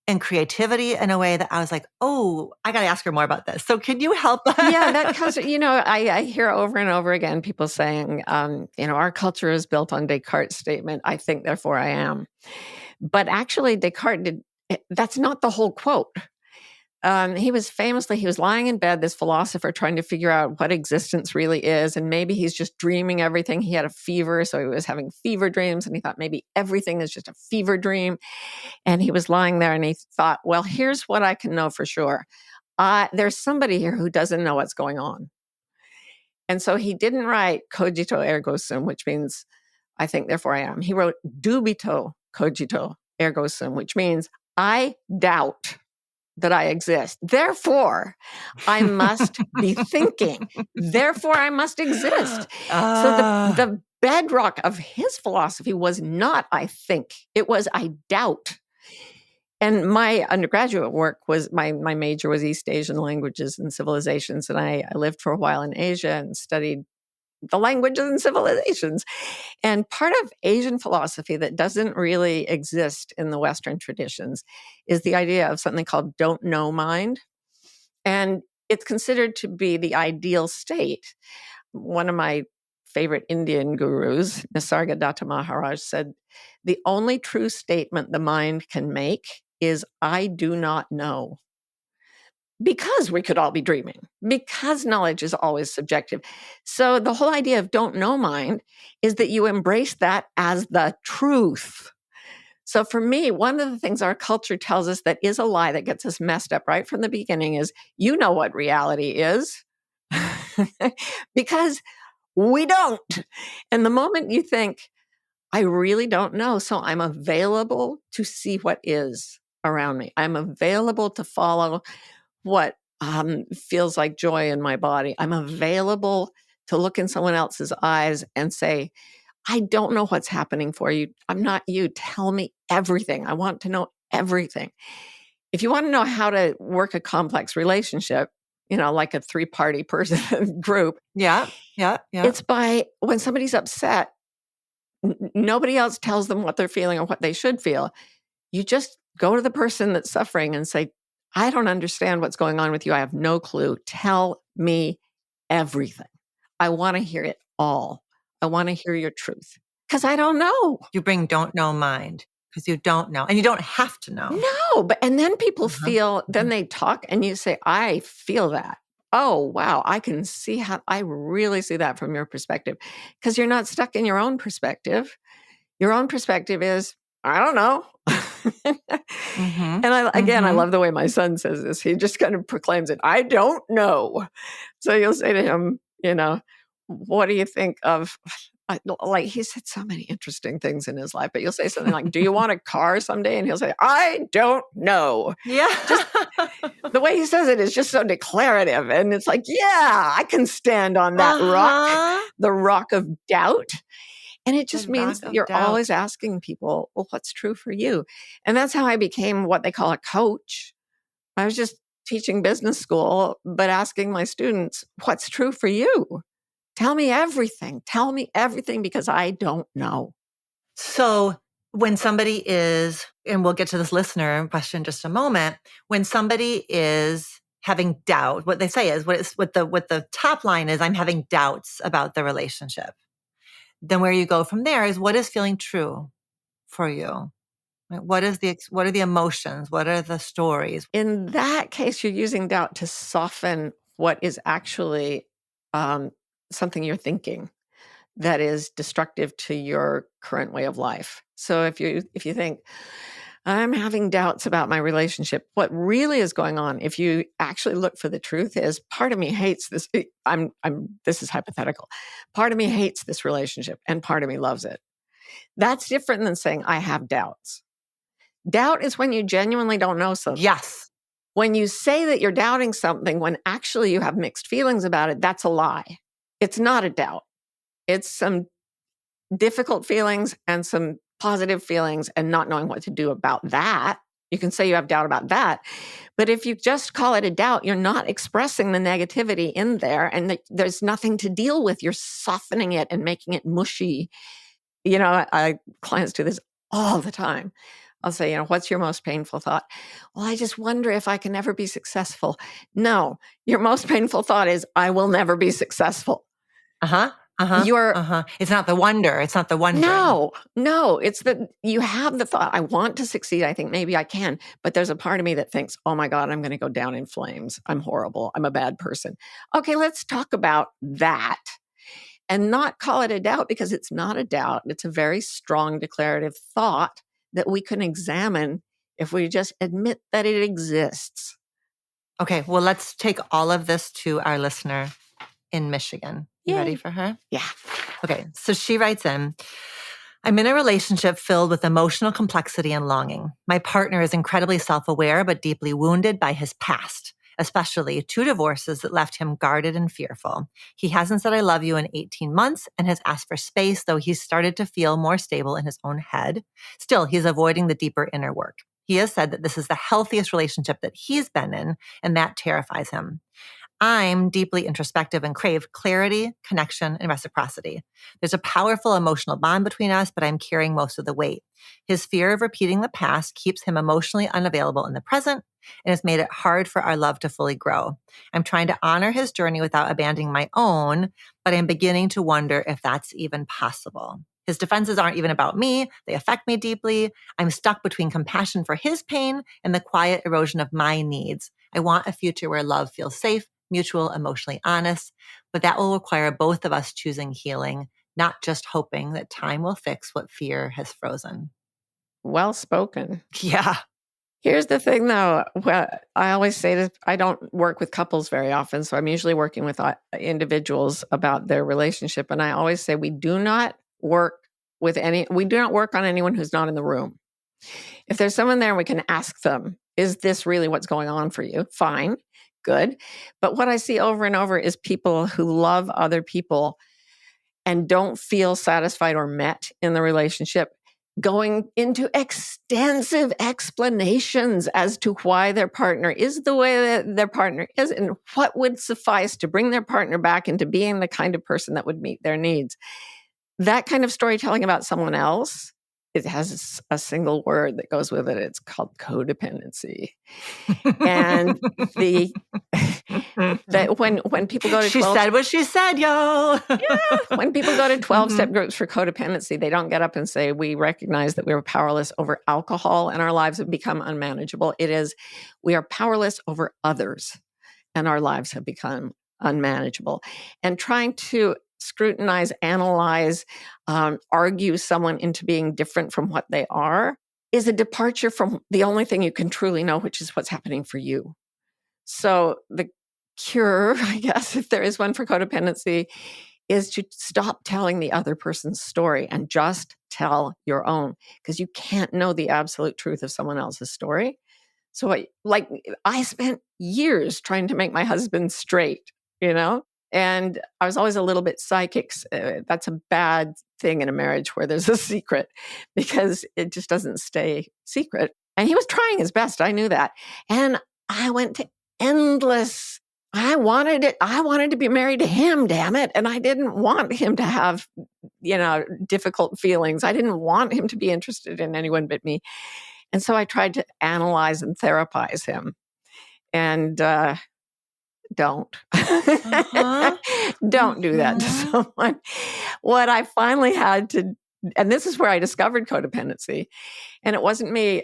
and creativity in a way that I was like, oh, I got to ask her more about this. So can you help? Yeah, that comes, I hear over and over again people saying, our culture is built on Descartes' statement, I think, therefore I am. But actually, Descartes that's not the whole quote. He was lying in bed, this philosopher trying to figure out what existence really is. And maybe he's just dreaming everything. He had a fever, so he was having fever dreams. And he thought maybe everything is just a fever dream. And he was lying there and he thought, well, here's what I can know for sure. There's somebody here who doesn't know what's going on. And so he didn't write cogito ergo sum, which means I think, therefore I am. He wrote dubito cogito ergo sum, which means I doubt that I exist. Therefore, I must be thinking. Therefore, I must exist. So the bedrock of his philosophy was not I think. It was I doubt. And my undergraduate work was, my major was East Asian languages and civilizations. And I lived for a while in Asia and studied the languages and civilizations. And part of Asian philosophy that doesn't really exist in the Western traditions is the idea of something called don't know mind. And it's considered to be the ideal state. One of my favorite Indian gurus, Nisargadatta Maharaj, said, the only true statement the mind can make is, I do not know. Because we could all be dreaming, because knowledge is always subjective. So the whole idea of don't know mind is that you embrace that as the truth. So for me, one of the things our culture tells us that is a lie that gets us messed up right from the beginning is, you know what reality is, because we don't. And the moment you think, I really don't know, so I'm available to see what is around me. I'm available to follow what feels like joy in my body. I'm available to look in someone else's eyes and say, I don't know what's happening for you. I'm not you. Tell me everything. I want to know everything. If you want to know how to work a complex relationship, like a 3-party person group. Yeah. It's by when somebody's upset, nobody else tells them what they're feeling or what they should feel. You just go to the person that's suffering and say, I don't understand what's going on with you. I have no clue. Tell me everything. I want to hear it all. I want to hear your truth because I don't know. You bring don't know mind because you don't know and you don't have to know. No, and then people feel, then they talk and you say, I feel that. Oh, wow. I can see how, I really see that from your perspective because you're not stuck in your own perspective. Your own perspective is, I don't know. And I love the way my son says this. He just kind of proclaims it. I don't know. So you'll say to him, what do you think of, like he said so many interesting things in his life, but you'll say something like, do you want a car someday? And he'll say, I don't know. Yeah. Just the way he says it is just so declarative. And it's like, yeah, I can stand on that rock, the rock of doubt. And it just means that you're always asking people, well, what's true for you? And that's how I became what they call a coach. I was just teaching business school, but asking my students, what's true for you? Tell me everything. Tell me everything because I don't know. So when somebody is, and we'll get to this listener question in just a moment, when somebody is having doubt, what they say is, what the top line is, I'm having doubts about the relationship. Then where you go from there is what is feeling true for you? What are the emotions? What are the stories? In that case, you're using doubt to soften what is actually something you're thinking that is destructive to your current way of life. So if you think, I'm having doubts about my relationship, what really is going on, if you actually look for the truth, is part of me hates this. This is hypothetical. Part of me hates this relationship and part of me loves it. That's different than saying I have doubts. Doubt is when you genuinely don't know something. Yes. When you say that you're doubting something when actually you have mixed feelings about it, that's a lie. It's not a doubt. It's some difficult feelings and some positive feelings and not knowing what to do about that. You can say you have doubt about that. But if you just call it a doubt, you're not expressing the negativity in there and there's nothing to deal with. You're softening it and making it mushy. Clients do this all the time. I'll say, what's your most painful thought? Well, I just wonder if I can ever be successful. No, your most painful thought is, I will never be successful. It's not the wonder. It's not the wondering. No. It's that you have the thought, I want to succeed. I think maybe I can. But there's a part of me that thinks, oh my God, I'm going to go down in flames. I'm horrible. I'm a bad person. Okay, let's talk about that and not call it a doubt because it's not a doubt. It's a very strong declarative thought that we can examine if we just admit that it exists. Okay, well, let's take all of this to our listener in Michigan. You ready for her? Yeah. Okay, so she writes in, I'm in a relationship filled with emotional complexity and longing. My partner is incredibly self-aware but deeply wounded by his past, especially 2 divorces that left him guarded and fearful. He hasn't said I love you in 18 months and has asked for space, though he's started to feel more stable in his own head. Still, he's avoiding the deeper inner work. He has said that this is the healthiest relationship that he's been in, and that terrifies him. I'm deeply introspective and crave clarity, connection, and reciprocity. There's a powerful emotional bond between us, but I'm carrying most of the weight. His fear of repeating the past keeps him emotionally unavailable in the present and has made it hard for our love to fully grow. I'm trying to honor his journey without abandoning my own, but I'm beginning to wonder if that's even possible. His defenses aren't even about me. They affect me deeply. I'm stuck between compassion for his pain and the quiet erosion of my needs. I want a future where love feels safe, mutual, emotionally honest, but that will require both of us choosing healing, not just hoping that time will fix what fear has frozen. Well spoken. Yeah. Here's the thing though. Well, I always say that I don't work with couples very often, so I'm usually working with individuals about their relationship. And I always say we do not work on anyone who's not in the room. If there's someone there, we can ask them, is this really what's going on for you? Fine. Good. But what I see over and over is people who love other people and don't feel satisfied or met in the relationship, going into extensive explanations as to why their partner is the way that their partner is and what would suffice to bring their partner back into being the kind of person that would meet their needs. That kind of storytelling about someone else it has a single word that goes with it. It's called codependency. And that when people go to she 12, said what she said, y'all. when people go to 12-step groups for codependency, they don't get up and say, we recognize that we are powerless over alcohol and our lives have become unmanageable. It is, we are powerless over others and our lives have become unmanageable. And trying to scrutinize, analyze, argue someone into being different from what they are is a departure from the only thing you can truly know, which is what's happening for you. So the cure, I guess, if there is one for codependency, is to stop telling the other person's story and just tell your own, because you can't know the absolute truth of someone else's story. So I spent years trying to make my husband straight, and I was always a little bit psychic. That's a bad thing in a marriage where there's a secret, because it just doesn't stay secret. And he was trying his best. I knew that. And I went to endless. I wanted it. I wanted to be married to him, damn it. And I didn't want him to have, difficult feelings. I didn't want him to be interested in anyone but me. And so I tried to analyze and therapize him. And don't. Don't do that to someone. What I finally had to, and this is where I discovered codependency. And it wasn't me,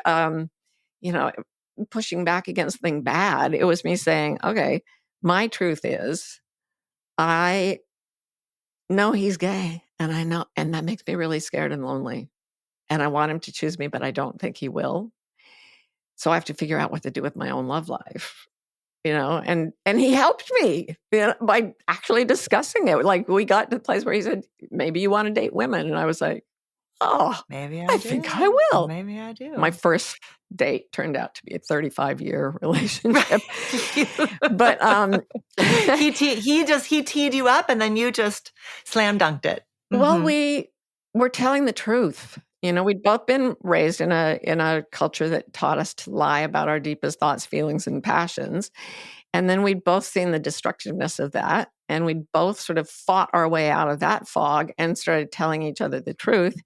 pushing back against something bad. It was me saying, okay, my truth is I know he's gay, and I know, and that makes me really scared and lonely. And I want him to choose me, but I don't think he will. So I have to figure out what to do with my own love life, and he helped me by actually discussing it. Like, we got to the place where he said, maybe you want to date women. And I was like, oh, maybe I think I will. Maybe I do. My first date turned out to be a 35-year relationship. But he teed you up, and then you just slam dunked it. Well, we were telling the truth. We'd both been raised in a culture that taught us to lie about our deepest thoughts, feelings, and passions. And then we'd both seen the destructiveness of that. And we'd both sort of fought our way out of that fog and started telling each other the truth.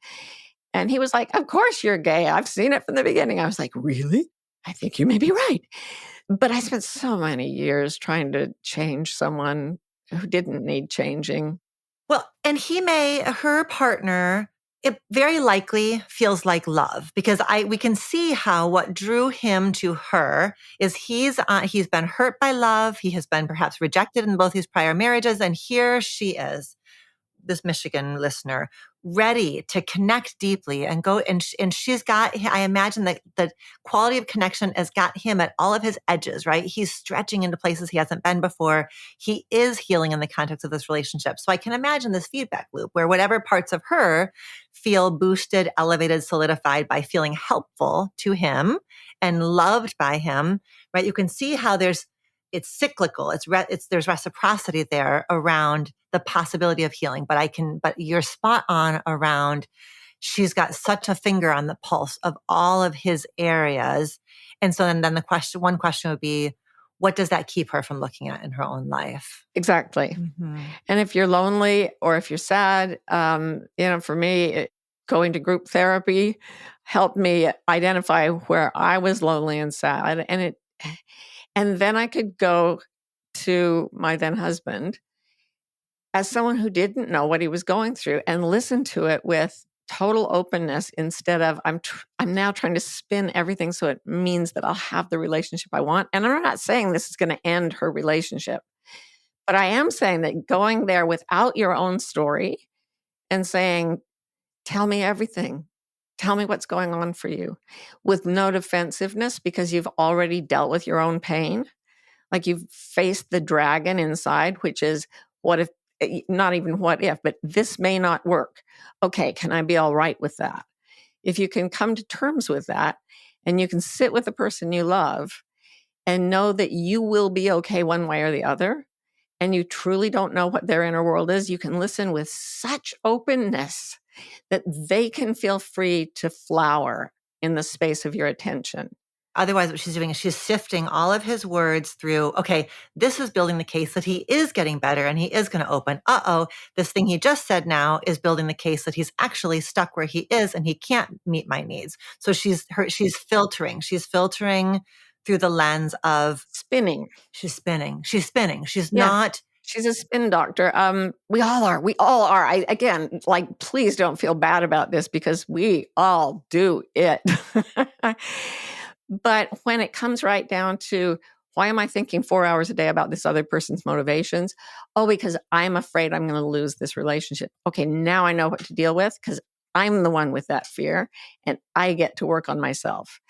And he was like, of course you're gay. I've seen it from the beginning. I was like, really? I think you may be right. But I spent so many years trying to change someone who didn't need changing. Well, and her partner, it very likely feels like love, because we can see how what drew him to her is he's been hurt by love. He has been perhaps rejected in both his prior marriages. And here she is, this Michigan listener, ready to connect deeply and go. And she's got, I imagine that the quality of connection has got him at all of his edges, right? He's stretching into places he hasn't been before. He is healing in the context of this relationship. So I can imagine this feedback loop where whatever parts of her feel boosted, elevated, solidified by feeling helpful to him and loved by him, right? You can see how it's cyclical. There's reciprocity there around the possibility of healing. But you're spot on around, she's got such a finger on the pulse of all of his areas. And so then one question would be, what does that keep her from looking at in her own life? Exactly. And if you're lonely or if you're sad, for me, going to group therapy helped me identify where I was lonely and sad. And then I could go to my then husband as someone who didn't know what he was going through and listen to it with total openness, instead of I'm now trying to spin everything so it means that I'll have the relationship I want. And I'm not saying this is going to end her relationship, but I am saying that going there without your own story and saying, tell me everything. Tell me what's going on for you, with no defensiveness, because you've already dealt with your own pain. Like, you've faced the dragon inside, which is, what if, not even what if, but this may not work. Okay, can I be all right with that? If you can come to terms with that, and you can sit with the person you love and know that you will be okay one way or the other, and you truly don't know what their inner world is, you can listen with such openness that they can feel free to flower in the space of your attention. Otherwise, what she's doing is she's sifting all of his words through, okay, this is building the case that he is getting better and he is going to open. This thing he just said now is building the case that he's actually stuck where he is and he can't meet my needs. So she's filtering. She's filtering through the lens of spinning. She's spinning. She's Yeah. not. She's a spin doctor. We all are. Again, like, please don't feel bad about this because we all do it. But when it comes right down to, why am I thinking 4 hours a day about this other person's motivations? Oh, because I'm afraid I'm going to lose this relationship. Okay, now I know what to deal with because I'm the one with that fear and I get to work on myself.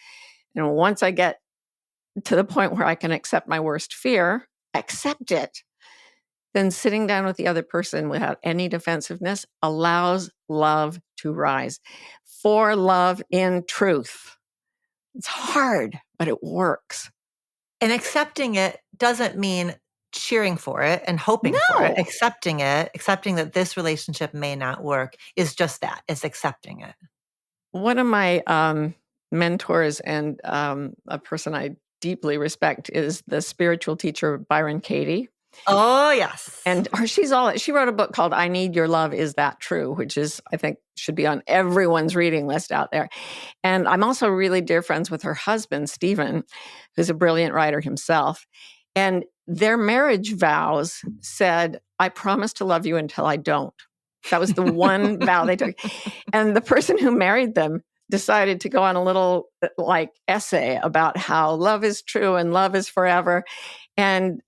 And once I get to the point where I can accept my worst fear, accept it, then sitting down with the other person without any defensiveness allows love to rise. For love in truth. It's hard, but it works. And accepting it doesn't mean cheering for it and hoping for it. Accepting that this relationship may not work is just that. It's accepting it. One of my mentors and a person I deeply respect is the spiritual teacher Byron Katie. Oh, yes. And she wrote a book called I Need Your Love, Is That True? Which is, I think, should be on everyone's reading list out there. And I'm also really dear friends with her husband, Stephen, who's a brilliant writer himself. And their marriage vows said, I promise to love you until I don't. That was the one vow they took. And the person who married them decided to go on a little essay about how love is true and love is forever. And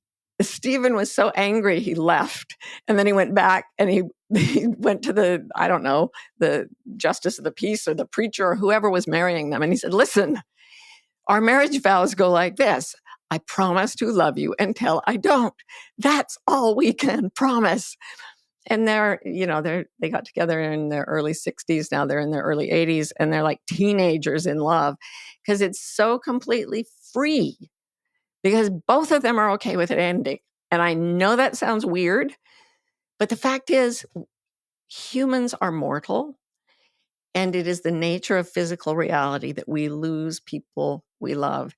Stephen was so angry he left, and then he went back and he went to the justice of the peace or the preacher or whoever was marrying them, and he said, "Listen, our marriage vows go like this: I promise to love you until I don't. That's all we can promise." And they got together in their early 60s. Now they're in their early 80s, and they're like teenagers in love because it's so completely free. Because both of them are okay with it ending. And I know that sounds weird, but the fact is, humans are mortal, and it is the nature of physical reality that we lose people we love.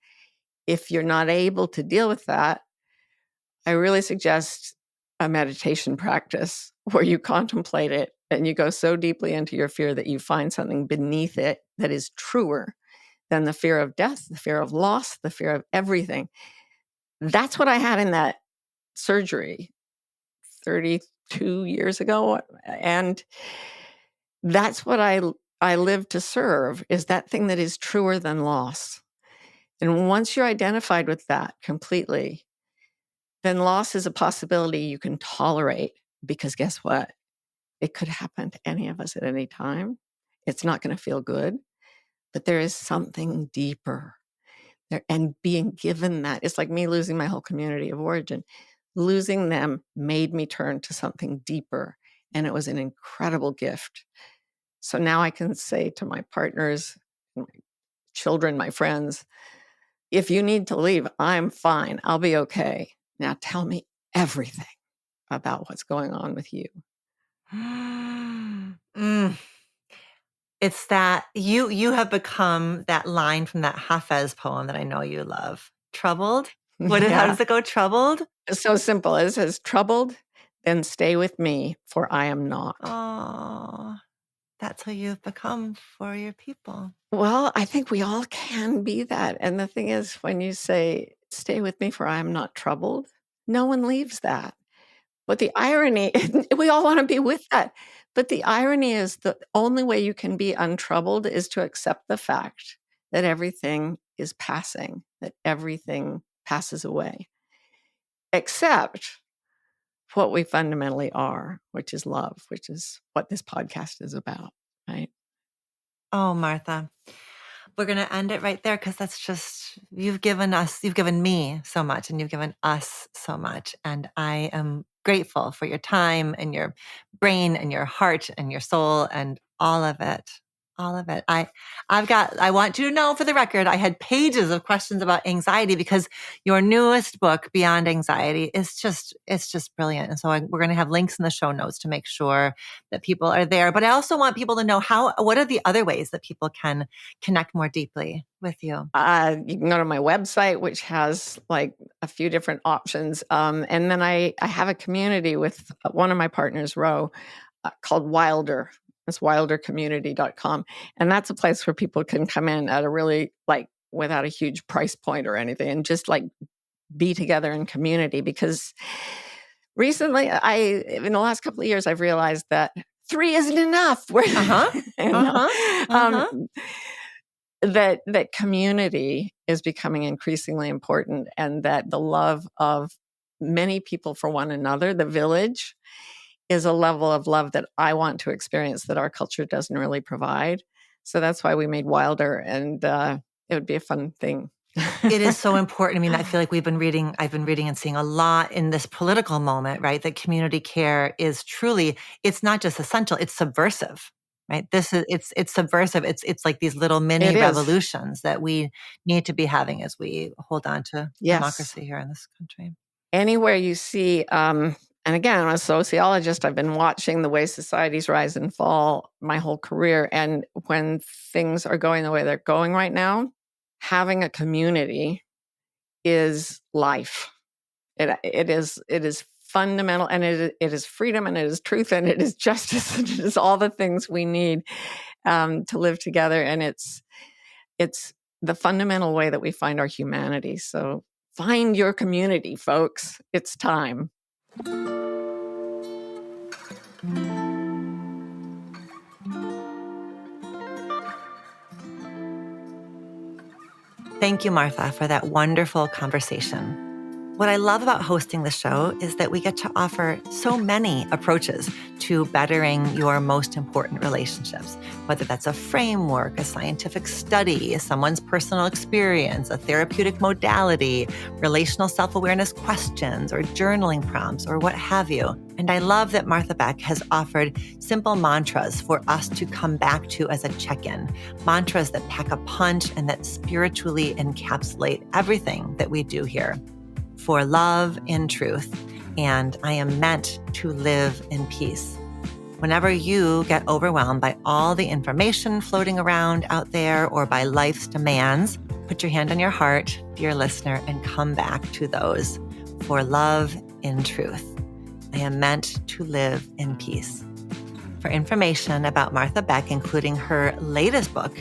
If you're not able to deal with that, I really suggest a meditation practice where you contemplate it and you go so deeply into your fear that you find something beneath it that is truer than the fear of death, the fear of loss, the fear of everything. That's what I had in that surgery 32 years ago. And that's what I live to serve, is that thing that is truer than loss. And once you're identified with that completely, then loss is a possibility you can tolerate, because guess what? It could happen to any of us at any time. It's not going to feel good, but there is something deeper. And being given that, it's like me losing my whole community of origin. Losing them made me turn to something deeper, and it was an incredible gift. So now I can say to my partners, my children, my friends, if you need to leave, I'm fine. I'll be okay. Now tell me everything about what's going on with you. It's that you have become that line from that Hafez poem that I know you love. Troubled? How does it go? Troubled? It's so simple. It says, troubled, then stay with me, for I am not. Oh, that's who you've become for your people. Well, I think we all can be that. And the thing is, when you say, stay with me, for I am not troubled, no one leaves that. But the irony, we all want to be with that. But the irony is the only way you can be untroubled is to accept the fact that everything is passing, that everything passes away, except what we fundamentally are, which is love, which is what this podcast is about, right? Oh, Martha, we're going to end it right there, because that's just, you've given me so much, and you've given us so much. And I am grateful for your time and your brain and your heart and your soul and all of it. All of it. I want you to know for the record, I had pages of questions about anxiety because your newest book, Beyond Anxiety, it's just brilliant. And so we're going to have links in the show notes to make sure that people are there. But I also want people to know what are the other ways that people can connect more deeply with you? You can go to my website, which has like a few different options. And then I have a community with one of my partners, Ro, called Wilder. It's wildercommunity.com. And that's a place where people can come in at a really without a huge price point or anything and just be together in community. Because recently in the last couple of years, I've realized that 3 isn't enough. That community is becoming increasingly important, and that the love of many people for one another, the village, is a level of love that I want to experience that our culture doesn't really provide. So that's why we made Wilder, and it would be a fun thing. It is so important. I mean, I feel like I've been reading and seeing a lot in this political moment, right? That community care is truly, it's not just essential, it's subversive, right? It's subversive. It's like these little mini revolutions that we need to be having as we hold on to democracy here in this country. Anywhere you see, and again, I'm a sociologist. I've been watching the way societies rise and fall my whole career. And when things are going the way they're going right now, having a community is life. It is fundamental, and it is freedom, and it is truth, and it is justice, and it is all the things we need to live together. And it's the fundamental way that we find our humanity. So find your community, folks. It's time. Thank you, Martha, for that wonderful conversation. What I love about hosting the show is that we get to offer so many approaches to bettering your most important relationships, whether that's a framework, a scientific study, someone's personal experience, a therapeutic modality, relational self-awareness questions, or journaling prompts, or what have you. And I love that Martha Beck has offered simple mantras for us to come back to as a check-in, mantras that pack a punch and that spiritually encapsulate everything that we do here. For love in truth, and I am meant to live in peace. Whenever you get overwhelmed by all the information floating around out there or by life's demands, put your hand on your heart, dear listener, and come back to those. For love in truth, I am meant to live in peace. For information about Martha Beck, including her latest book,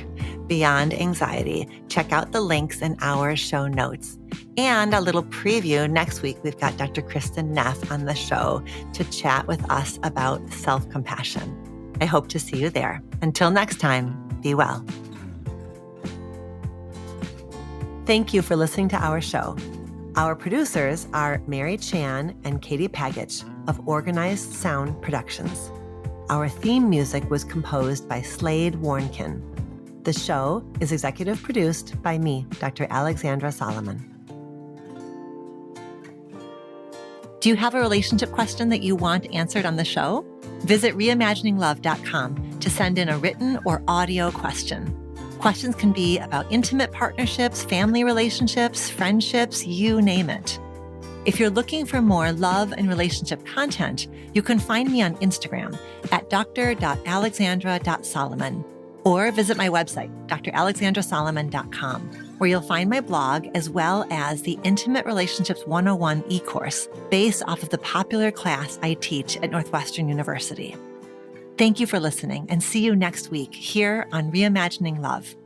Beyond Anxiety, check out the links in our show notes. And a little preview, next week, we've got Dr. Kristen Neff on the show to chat with us about self-compassion. I hope to see you there. Until next time, be well. Thank you for listening to our show. Our producers are Mary Chan and Katie Pagich of Organized Sound Productions. Our theme music was composed by Slade Warnkin. The show is executive produced by me, Dr. Alexandra Solomon. Do you have a relationship question that you want answered on the show? Visit reimagininglove.com to send in a written or audio question. Questions can be about intimate partnerships, family relationships, friendships, you name it. If you're looking for more love and relationship content, you can find me on Instagram at dr.alexandra.solomon or visit my website, dralexandrasolomon.com, where you'll find my blog as well as the Intimate Relationships 101 e-course based off of the popular class I teach at Northwestern University. Thank you for listening, and see you next week here on Reimagining Love.